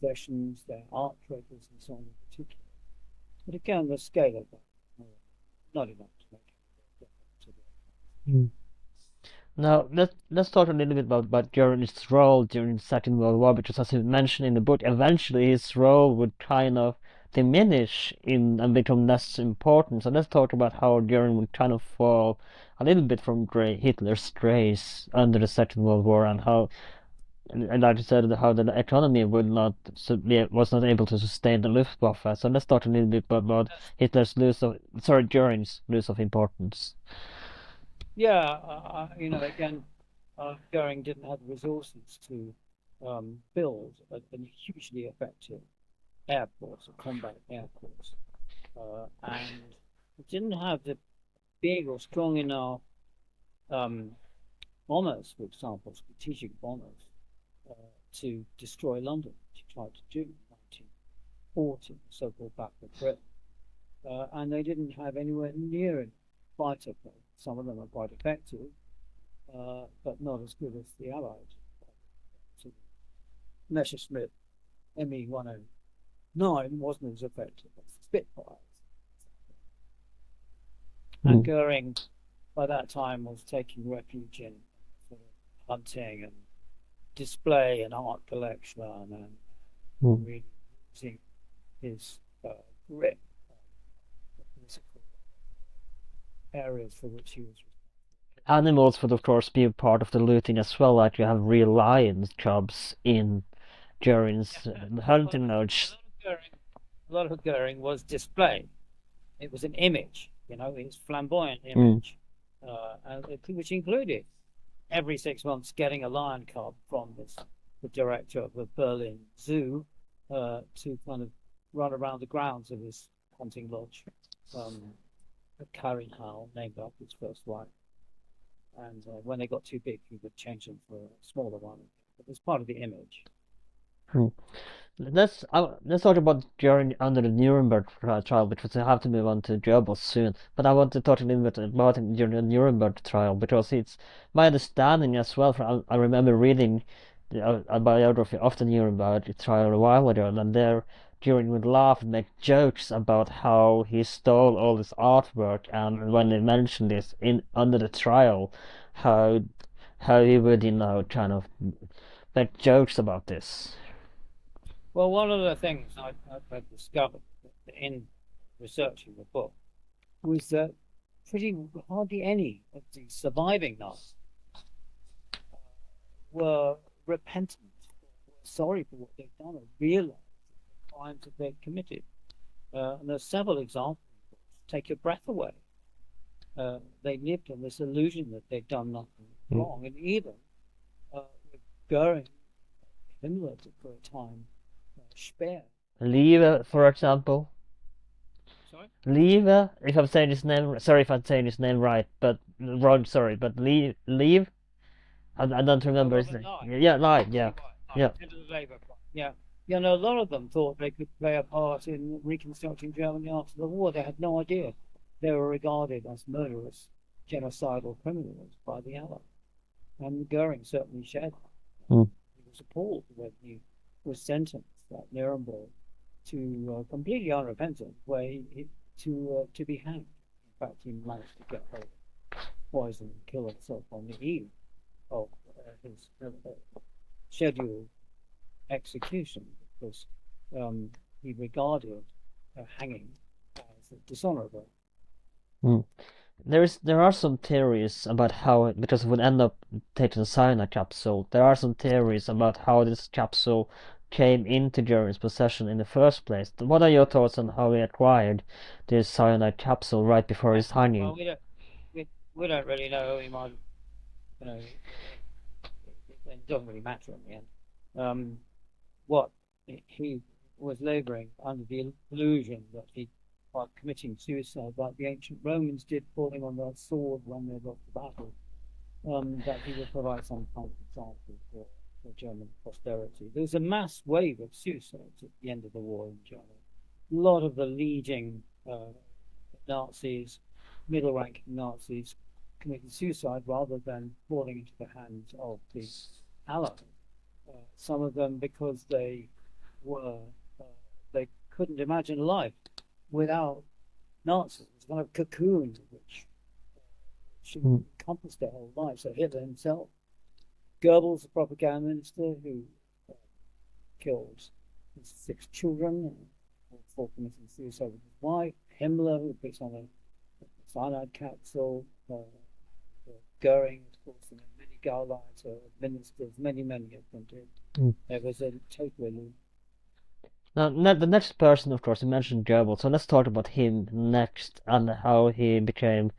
possessions, their art treasures, and so on in particular. But again, the scale of that, not enough to make a difference to the Mm. Now let's talk a little bit about Göring's role during the Second World War, because as you mentioned in the book, eventually his role would kind of diminish in and become less important. So let's talk about how Göring would kind of fall a little bit from Hitler's grace under the Second World War, and how, and like you said, how the economy was not able to sustain the Luftwaffe. So let's talk a little bit about Göring's lose of importance. Yeah, again, Goering didn't have the resources to build a hugely effective air force, a combat air force, and it didn't have the big or strong enough um, bombers, for example, strategic bombers, uh, to destroy London, which he tried to do in 1940, so-called backward Britain. And they didn't have anywhere near a fighter plane. Some of them are quite effective, but not as good as the Allies. So Messerschmitt ME 109 wasn't as effective as the Spitfires. And Mm. Goering, by that time, was taking refuge in sort of hunting and display and art collection and Mm. really using his grip on the physical areas for which he was responsible. Animals would of course be a part of the looting as well, like you have real lion cubs in Göring's Well, hunting lodge. A lot of Goering was display. It was an image, his flamboyant Mm. image, which included every 6 months getting a lion cub from the director of the Berlin Zoo to kind of run around the grounds of his hunting lodge. Karin Howell named after his first wife. And when they got too big, he would change them for a smaller one. It was part of the image. Mm. Let's talk about Göring under the Nuremberg trial, because I have to move on to Goebbels soon. But I want to talk a little bit about him during the Nuremberg trial, because it's my understanding as well. I remember reading a biography of the Nuremberg trial a while ago, and there Göring would laugh and make jokes about how he stole all this artwork, and when they mentioned this in under the trial, how he would kind of make jokes about this. Well, one of the things I've discovered in researching the book was that pretty hardly any of the surviving Nazis were repentant, were sorry for what they'd done, or realized the crimes that they'd committed. And there's several examples. Take your breath away. They lived on this illusion that they'd done nothing wrong, and even with Goering, Himmler for a time, Speer. Lieve, for example. Sorry? Lieve, if I'm saying his name, sorry if I'm saying his name right, but wrong, sorry, but Lieve, I don't Oh, remember his Robert name. Nye. Yeah, Lieve, Robbie yeah, Nye, yeah. head of the Labour Party. Yeah. A lot of them thought they could play a part in reconstructing Germany after the war. They had no idea. They were regarded as murderous, genocidal criminals by the Allies. And Goering certainly shared that. Mm. He was appalled when he was sentenced at Nuremberg to completely unrepentant way to be hanged. In fact, he managed to get poison and kill himself on the eve of his scheduled execution because he regarded hanging as dishonorable. Mm. There are some theories about how, because it would end up taking a cyanide capsule, there are some theories about how this capsule came into Göring's possession in the first place. What are your thoughts on how he acquired this cyanide capsule right before his Well, hanging? we don't really know. He might, you know, it doesn't really matter in the end. What he was labouring under the illusion that he, by committing suicide, like the ancient Romans did, falling on their sword when they lost the battle, that he would provide some kind of example for German posterity. There was a mass wave of suicides at the end of the war in Germany. A lot of the leading Nazis, middle-ranking Nazis, committed suicide rather than falling into the hands of the Allies. Some of them because were uh, they couldn't imagine life without Nazis. It's kind of cocoon which Mm. encompassed their whole life. So Hitler himself, Goebbels, the propaganda minister who uh, killed his 6 children for committing suicide with his wife, Himmler who puts on a cyanide capsule, Göring, of course, and many Gauleiter ministers, many of them did. Mm. It was a total illusion. Now, the next person, of course, you mentioned Goebbels, so let's talk about him next and how he became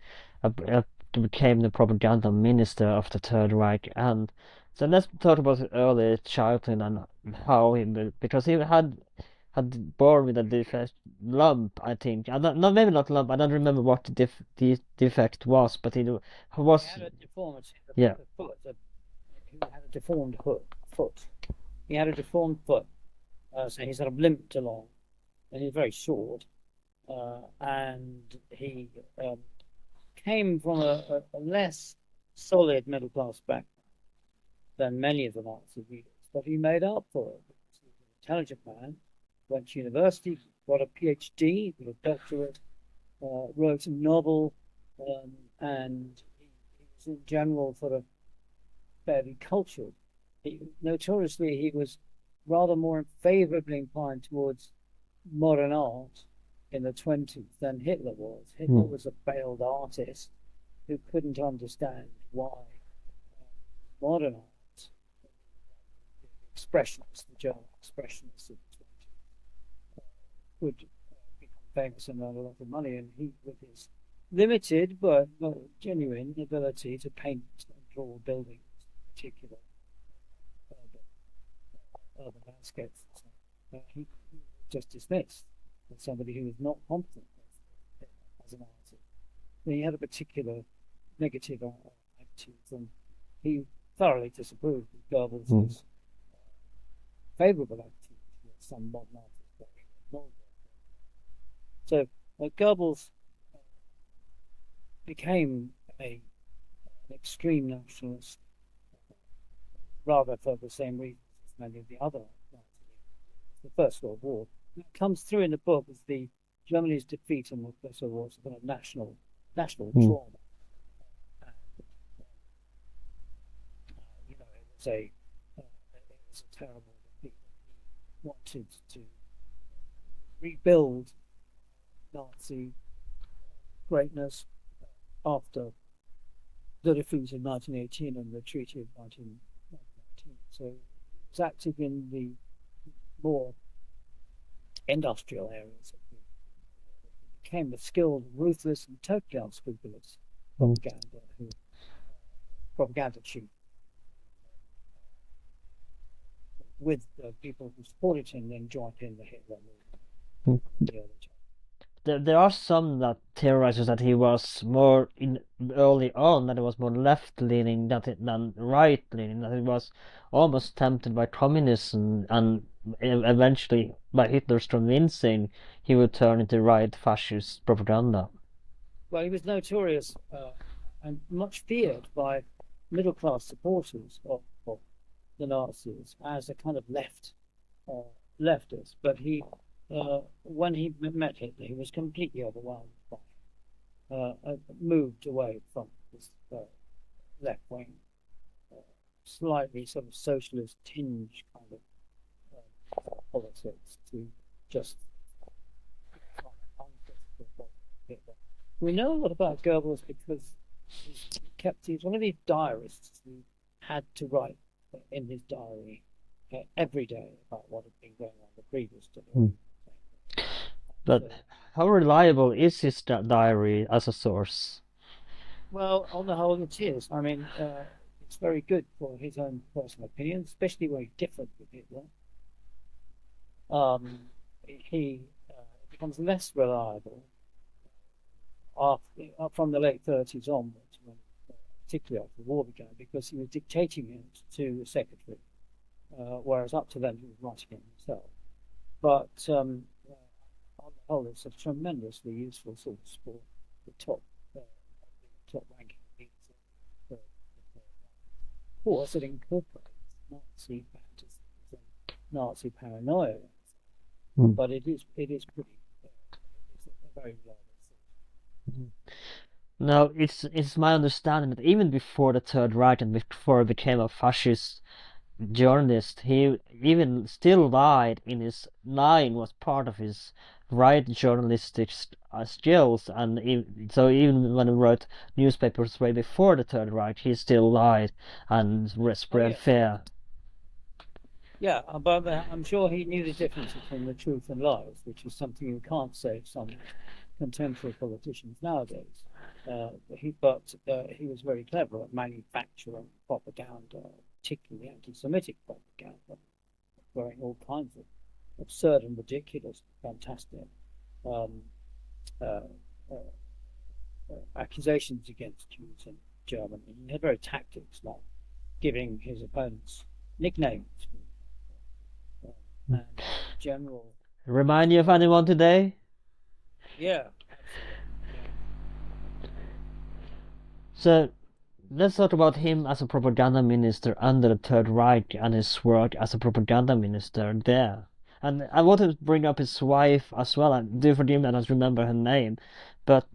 the propaganda minister of the Third Reich. And so let's talk about his early childhood and how because he had born with a defect lump, I think. I don't, no, maybe not lump. I don't remember what the defect was, but he He was, had a deformity, yeah. the foot, he had a deformed foot. He had a deformed foot, so he sort of limped along, and he was very short, and he came from a less solid middle class background than many of the Nazi leaders, but he made up for it. He was an intelligent man, went to university, got a PhD, got a doctorate, wrote a novel, and he was in general sort of fairly cultured. Notoriously, he was rather more favorably inclined towards modern art in the 20s than Hitler was. Hitler Hmm. was a failed artist who couldn't understand why modern art, the expressionists, the German expressionists of the 20s, would become famous and earn a lot of money. And he, with his limited but genuine ability to paint and draw buildings, in particular urban landscapes, he was just dismissed as somebody who was not competent as an artist. He had a particular negative attitude, and he thoroughly disapproved of Goebbels' favourable attitude towards some modern artists like Erlend. So Goebbels became an extreme nationalist, rather for the same reasons as many of the other the First World War. It comes through in the book as the Germany's defeat in the First World War was kind of national trauma. And, it was a terrible defeat. He wanted to rebuild Nazi greatness after the defeat in 1918 and the Treaty of 1919. So he was active in the more industrial areas. He became a skilled, ruthless, and totally unscrupulous propaganda chief with the people who supported him then joined in the Hitler movement in the early There are some that theorizes that he was more in early on that he was more left leaning than right leaning, that he was almost tempted by communism and eventually by Hitler's convincing he would turn into right fascist propaganda. Well, he was notorious and much feared by middle class supporters of the Nazis as a kind of leftist. But when he met Hitler, he was completely overwhelmed by moved away from this left wing, slightly sort of socialist tinge kind of politics to just Hitler. We know a lot about Goebbels because he's one of these diarists who had to write in his diary every day about what had been going on the previous day. Hmm. But So, how reliable is his diary as a source? well, on the whole, it is. I mean, it's very good for his own personal opinion, especially when he differed with Hitler. He becomes less reliable after, from the late 30s onwards, when, particularly after the war began, because he was dictating it to the secretary, whereas up to then he was writing it himself. But on the whole, it's a tremendously useful source for the top ranking leaders of the course. It incorporates Nazi fantasies and Nazi paranoia, Hmm. but it is pretty. It's a very reliable Now, it's my understanding that even before the Third Reich and before he became a fascist journalist, he even still lied in his lying was part of his right journalistic skills, and so even when he wrote newspapers way before the Third Reich, he still lied and Oh spread yes, fear. yeah, but I'm sure he knew the difference between the truth and lies, which is something you can't say of some contemporary politicians nowadays. He was very clever at manufacturing propaganda, particularly anti-Semitic propaganda, wearing all kinds of absurd and ridiculous, fantastic um, uh, uh, accusations against Jews in Germany. He had very tactics like giving his opponents nicknames and general. Remind you of Uh, anyone today? yeah, absolutely. Yeah. So let's talk about him as a propaganda minister under the Third Reich and his work as a propaganda minister there. And I want to bring up his wife as well. And do forgive me, I don't remember her name, but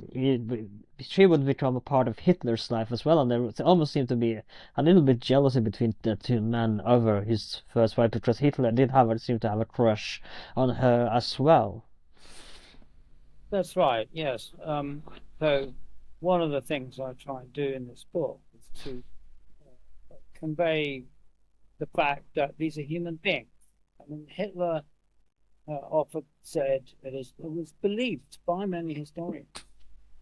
she would become a part of Hitler's life as well. And there almost seemed to be a little bit jealousy between the two men over his first wife, because Hitler did seem to have a crush on her as well. That's right. Yes. So one of the things I try and do in this book is to convey the fact that these are human beings. I mean, Hitler often said it was believed by many historians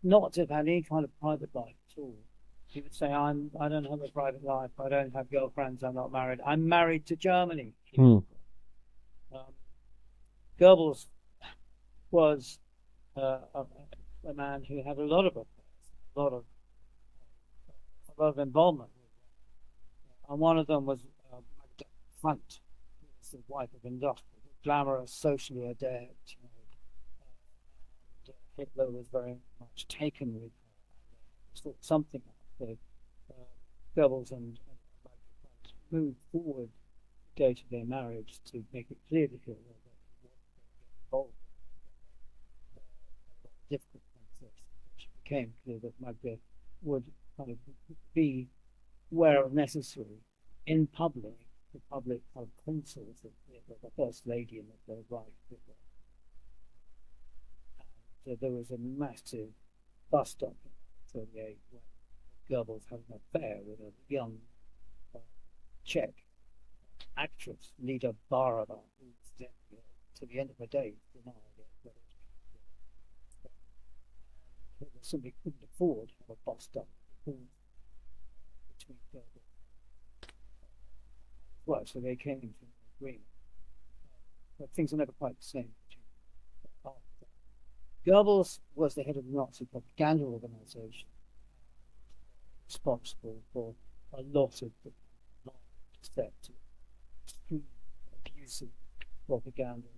not to have had any kind of private life at all. He would say, I don't have a private life. I don't have girlfriends. I'm not married. I'm married to Germany. Hmm. Um, Goebbels was a man who had a lot of affairs, a lot of a lot of involvement, and one of them was Hunt, who was the wife of Industrial, glamorous, socially adept. And Hitler was very much taken with her. Thought something like that. Goebbels and Hunt moved forward the date of their marriage to make it clear to Hitler that he wasn't going to get involved in a difficult conversation, which became clear that Magda would kind of be where necessary in public, the public kind of consuls of the First Lady and the Reich. And there was a massive bust up in 1938 when Goebbels had an affair with a young uh, Czech actress, Lida Barada, who to the end of her days denied it. But Hitler simply couldn't afford to have a bust up between Goebbels well, so they came to an agreement. But things are never quite the same. Goebbels was the head of the Nazi propaganda organization, responsible for a lot of the deceptive, extreme, abusive propaganda.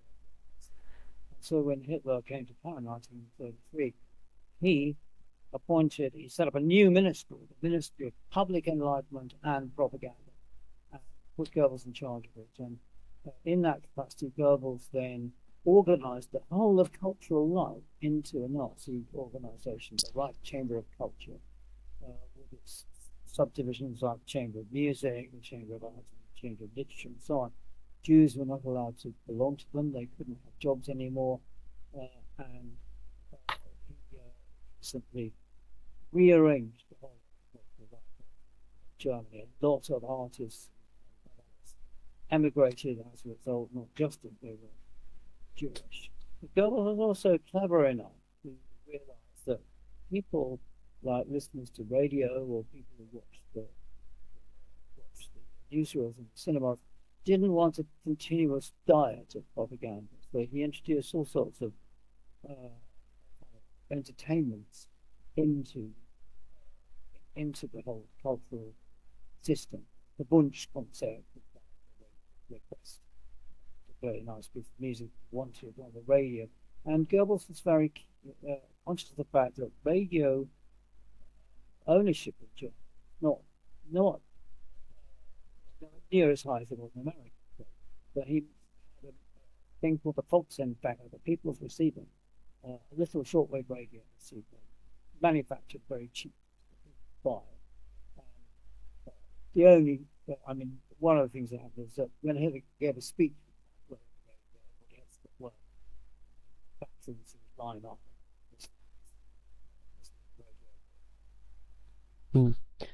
And so when Hitler came to power in 1933, he he set up a new ministry, the Ministry of Public Enlightenment and Propaganda, and put Goebbels in charge of it. And in that capacity, Goebbels then organized the whole of cultural life into a Nazi organization, the Reich Chamber of Culture, with its subdivisions like the Chamber of Music, the Chamber of Art, and the Chamber of Literature, and so on. Jews were not allowed to belong to them, they couldn't have jobs anymore, and he simply rearranged the whole of Germany. A lot of artists emigrated as a result, not just if they were Jewish. But Goebbels was also clever enough to realize that people like listeners to radio or people who watched the newsreels and cinemas didn't want a continuous diet of propaganda. So he introduced all sorts of entertainments into the whole cultural system. The Bunch concert request, a very nice piece of music wanted on the radio. And Goebbels was very conscious of the fact that radio ownership in Germany not not near as high as it was in America. But he had a thing called the Volksempfänger, the people's receiver, a little shortwave radio receiver, manufactured very cheap to buy. The only, I mean, one of the things that happened is that when he gave a speech, factories line up. Hmm.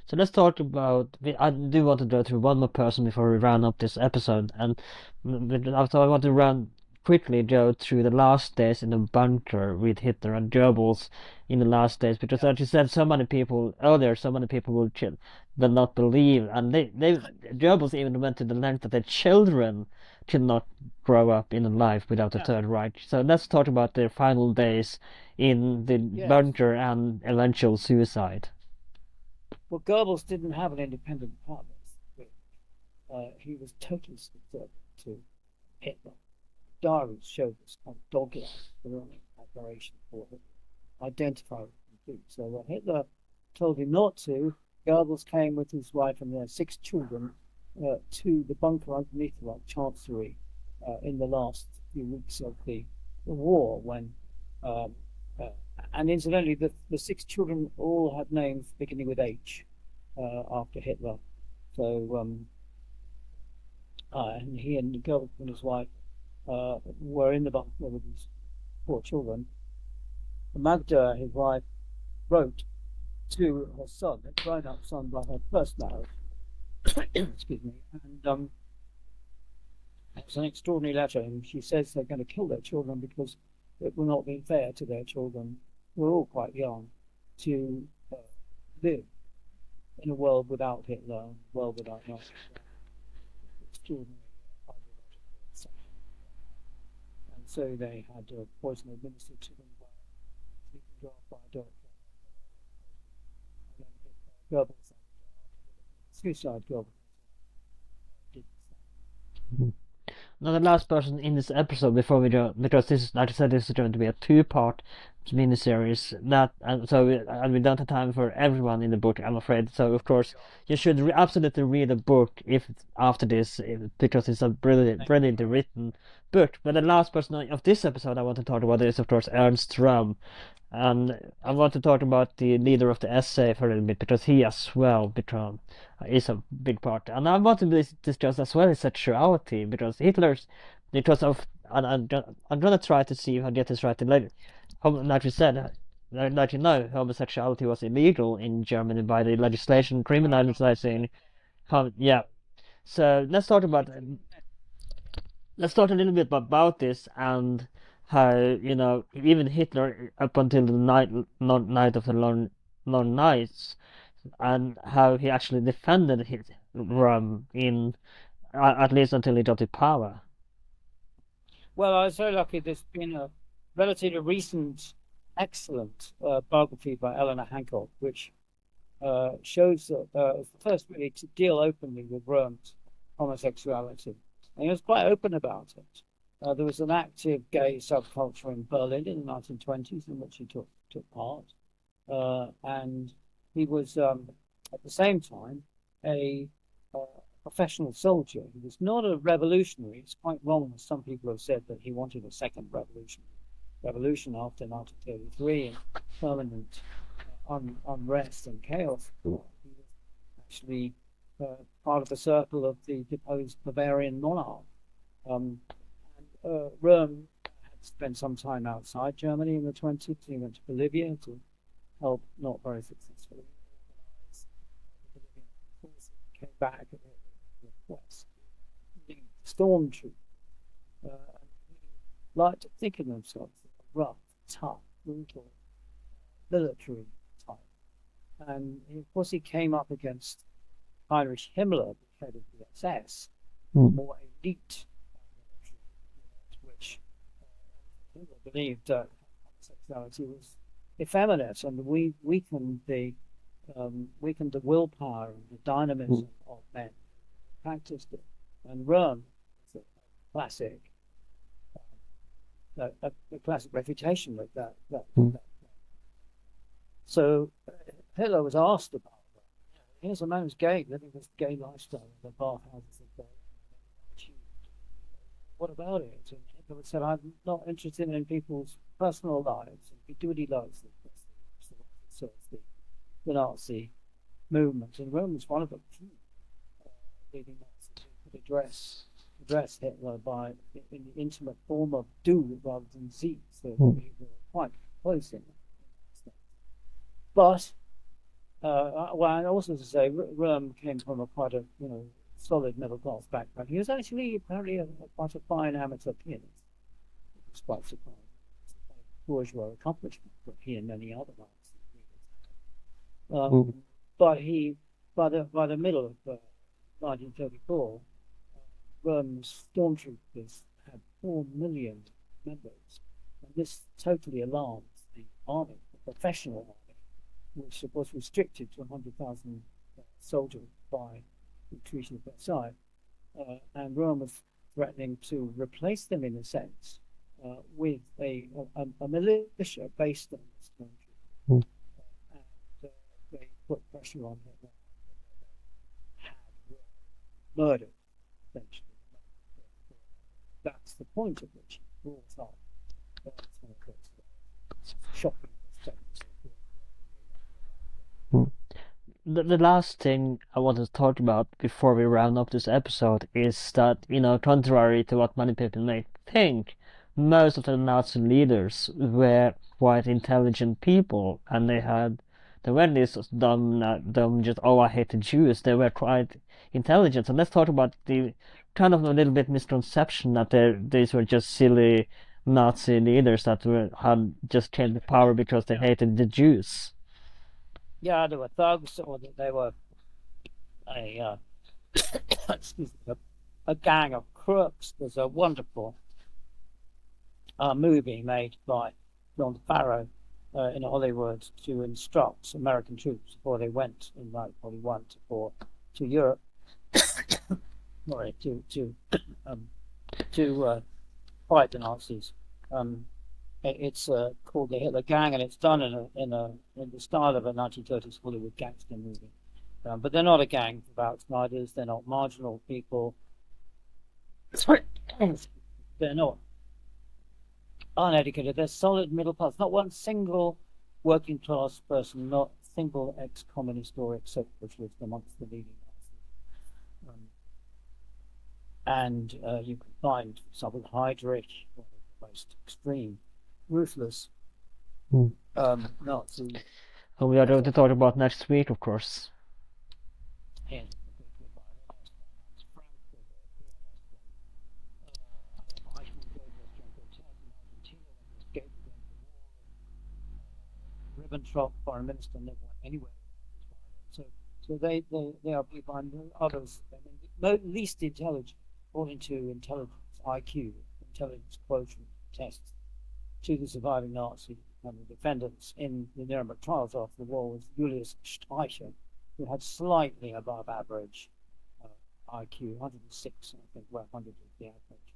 So let's talk about. I do want to go through one more person before we round up this episode, and so I want to run quickly go through the last days in the bunker with Hitler and Goebbels in the last days, because Yeah. as you said, so many people earlier, so many people will not believe, and they Goebbels even went to the length that their children should not grow up in a life without a Yeah. Third Reich. So let's talk about their final days in the Yes. bunker and eventual suicide. Well, Goebbels didn't have an independent partner. He was totally subservient to Hitler. Diaries show this kind of dog-like admiration for him, identified with him. So when Hitler told him not to, Goebbels came with his wife and their 6 children to the bunker underneath the Chancellery in the last few weeks of the war. When, um, uh, and incidentally, the 6 children all had names beginning with H after Hitler. So and he and Goebbels and his wife were in the bunker with his 4 children. Magda, his wife, wrote to her son, a grown-up son by her first marriage. Excuse me. And it's an extraordinary letter, and she says they're going to kill their children because it will not be fair to their children, who are all quite young, to live in a world without Hitler, a world without Nazi. Extraordinary ideological. And so they had poison administered to them by sleeping draught by a doctor. And then Goebbels, suicide Goebbels, did the same. Now the last person in this episode before we go, because this, like I said, this is going to be a two-part miniseries. That and we don't have time for everyone in the book, I'm afraid. So of course you should absolutely read the book if after this, because it's a brilliantly written book. But the last person of this episode I want to talk about is of course Ernst Röhm. And I want to talk about the leader of the essay for a little bit, because he as well is a big part. And I want to discuss as well his sexuality, because because of, and I'm gonna try to see if I get this right later. Like you said, like you know, homosexuality was illegal in Germany by the legislation criminalizing. Yeah. So let's talk a little bit about this and how even Hitler up until the night of the long nights, and how he actually defended his Rome in at least until he got to power. Well, I was very lucky. There's been a relatively recent, excellent biography by Erlend Hedegart, which shows that it's the first really to deal openly with Röhm's homosexuality. And he was quite open about it. There was an active gay subculture in Berlin in the 1920s in which he took part. And he was, at the same time, a professional soldier. He was not a revolutionary. It's quite wrong, as some people have said, that he wanted a second revolution after 1933 and permanent unrest and chaos. He was actually part of the circle of the deposed Bavarian monarch. Röhm had spent some time outside Germany in the 20s. He went to Bolivia to helped not very successfully organize the Bolivian forces came back at the request, lead stormtroop, and he liked to think of themselves as a rough, tough, brutal military type. And of course, he came up against Heinrich Himmler, the head of the SS, Mm. more elite military unit, which Himmler believed homosexuality was effeminate and weakened the willpower and the Mm. dynamism of men who practiced it. And Röhm is a classic, a classic refutation of Mm. that. So Hitler was asked about that. Here's a man who's gay, living this gay lifestyle in the bathhouses of Berlin. What about it? And Hitler said, I'm not interested in people's personal lives. He do what he likes. So it's the Nazi movement. And Rome was one of the few leading Nazis who could address Hitler by in the intimate form of du rather than sie. So Mm. they were quite close in that. But well, and also to say, Röhm came from a quite a solid middle class background. He was actually apparently quite a fine amateur pianist. It was quite surprising. It's a kind of bourgeois accomplishment for he and many other artists. Mm. But he, by the middle of 1934, Röhm's stormtroopers had 4 million members, and this totally alarmed the army, the professional army, which was restricted to 100,000 soldiers by the Treaty of Versailles. And Rome was threatening to replace them in a sense with a militia based on this country. Mm. And they put pressure on him. Had murdered, essentially. That's the point at which he brought up. That's one of those shocking mistakes. Mm. The last thing I want to talk about before we round up this episode is that, contrary to what many people may think, most of the Nazi leaders were quite intelligent people, and they weren't this dumb, just, oh, I hate the Jews. They were quite intelligent. So let's talk about the kind of a little bit misconception that these were just silly Nazi leaders that had just came to power because they hated the Jews. Yeah, they were thugs, or they were a excuse me, a gang of crooks. There's a wonderful movie made by Ron Farrow in Hollywood to instruct American troops before they went in 1941 to Europe, sorry, to fight the Nazis. It's called The Hitler Gang, and it's done in the style of a 1930s Hollywood gangster movie. But they're not a gang of outsiders. They're not marginal people. Sorry, they're not uneducated. They're solid middle class. Not one single working class person, not a single ex-communist or ex-socialist amongst the leading Nazis. And you can find, for example, Heydrich, one of the most extreme, ruthless Mm. Nazi. And we are going to talk about next week, of course. In Ribbentrop, foreign minister, never went anywhere. So they are people and others. I mean, the least intelligent, according to intelligence IQ, intelligence quotient tests, to the surviving Nazi and the defendants in the Nuremberg trials after the war was Julius Streicher, who had slightly above average IQ, 106, I think, where 100 is the average.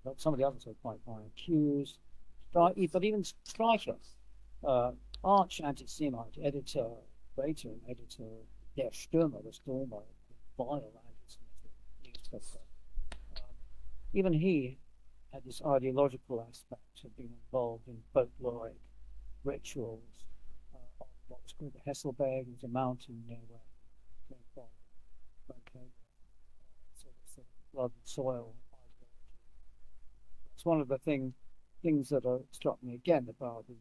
But some of the others were quite high IQs. But even Streicher, arch anti-Semite editor, creator and editor, Der Stürmer, the Stormer, vile anti-Semitic newspaper. Even he had this ideological aspect of being involved in folkloric rituals on what was called the Hesselberg, it was a mountain near where came from, sort of blood and soil ideology. It's one of the things that struck me again about the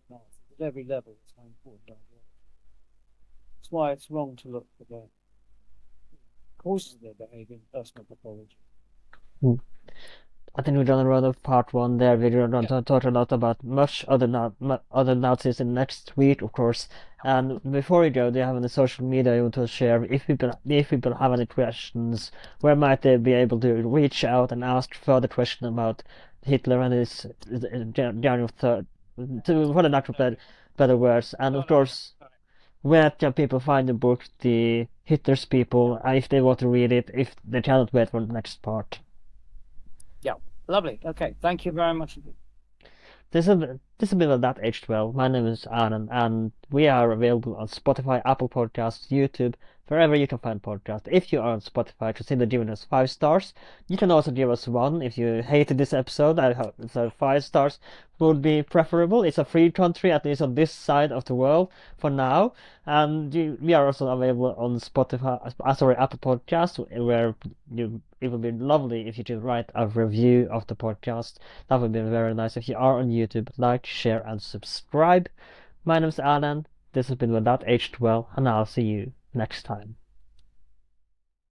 Nazis. at every level. It's how important ideology. That's why it's wrong to look for the causes of their behavior in personal pathology. Mm. I think we've done a lot of part one there. We don't Yeah. talk a lot about much other Nazis in next week, of course. And before we go, do you have any social media you want to share? If people have any questions, where might they be able to reach out and ask further questions about Hitler and his January 3rd, for the lack of better words? And of course, where can people find the book, The Hitler's People, if they want to read it, if they cannot wait for the next part? Yeah. Lovely. Okay. Thank you very much. This has been That Aged Well. My name is Anand, and we are available on Spotify, Apple Podcasts, YouTube, wherever you can find podcasts. If you are on Spotify, consider giving us 5 stars. You can also give us one if you hated this episode. So 5 stars would be preferable. It's a free country, at least on this side of the world for now. And we are also available on Spotify, Apple Podcasts, where it would be lovely if you could write a review of the podcast. That would be very nice. If you are on YouTube, like, share, and subscribe. My name is Alan. This has been Without Aged Well, and I'll see you next time.